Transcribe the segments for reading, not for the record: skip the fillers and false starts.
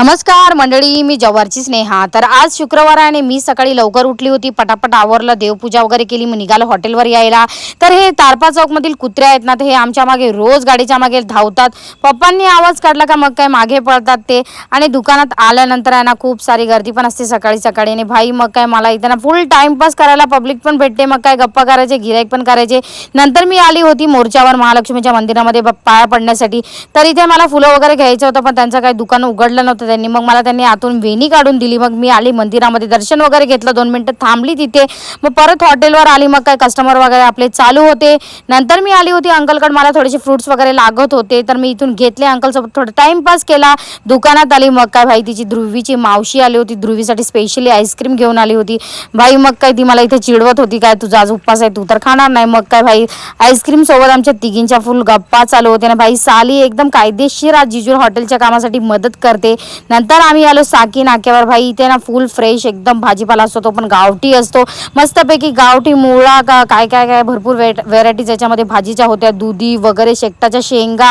नमस्कार मंडळी, मी जवारची स्नेहा। तर आज शुक्रवार आहे आणि मी सकाळी लवकर उठली होती, पटापट आवरलं, देवपूजा वगैरे केली, मग निघालो हॉटेलवर यायला। तर हे तारपा चौकमधील कुत्रे आहेत ना, ते हे आमच्या मागे रोज गाडीच्या मागे धावतात। पप्पांनी आवाज काढला का मग काय मागे पळतात ते। आणि दुकानात आल्यानंतर आहे ना खूप सारी गर्दी पण असते सकाळी सकाळी। आणि भाई मग काय मला इथं ना फुल टाइमपास करायला पब्लिक पण भेटते, मग काय गप्पा करायचे, गिराईक पण करायचे। नंतर मी आली होती मोर्चावर महालक्ष्मीच्या मंदिरामध्ये पाया पडण्यासाठी। तर इथे मला फुलं वगैरे घ्यायचं होतं, पण त्यांचं काही दुकान उघडलं नव्हतं त्यांनी। मग मला त्यांनी आतून वेणी काढून दिली। मग मी आली मंदिरामध्ये, दर्शन वगैरे घेतलं, 2 मिनिटं थांबली तिथे। मग परत हॉटेलवर आली, मग काय कस्टमर वगैरे आपले चालू होते। नंतर मी आली होती अंकलकडे, मला थोडेसे फ्रुट्स वगैरे लागत होते, तर मी इथून घेतले, अंकलसोबत थोडं टाइमपास केला। दुकानात आली, मग काय भाई तिची ध्रुवीची मावशी आली होती, ध्रुवीसाठी स्पेशली आईस्क्रीम घेऊन आली होती। भाई मग काय ती मला इथे चिडवत होती, काय तुझा आज उपवास आहे, तू तर खाणार नाही। मग काय भाई आईस्क्रीम सोबत आमच्या तिघींच्या फुल गप्पा चालू होते ना। भाई साली एकदम कायदेशीर आज जिजूर हॉटेलच्या कामासाठी मदत करते। नंतर आम्ही आलो साकी नाक्यावर। भाई इथे ना फुल फ्रेश एकदम भाजीपाला असतो, तो पण गावठी असतो, मस्तपैकी गावठी मुळा का काय काय काय भरपूर व्हेरायटीज याच्यामध्ये भाजीच्या होत्या, दुधी वगैरे, शेकटाच्या शेंगा।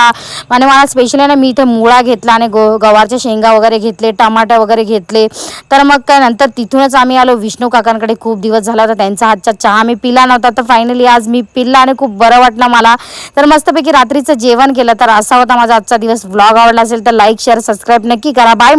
आणि मला स्पेशली ना मी इथे मुळा घेतला आणि गवारच्या शेंगा वगैरे घेतले, टमाटर वगैरे घेतले। तर मग काय नंतर तिथूनच आम्ही आलो विष्णू काकांकडे। खूप दिवस झाला होता त्यांचा हातचा चहा मी पिला नव्हता, तर फायनली आज मी पिला आणि खूप बरं वाटलं मला। तर मस्तपैकी रात्रीचं जेवण केलं। तर असा होता माझा आजचा दिवस। व्लॉग आवडला असेल तर लाईक शेअर सबस्क्राईब नक्की करा। बाय।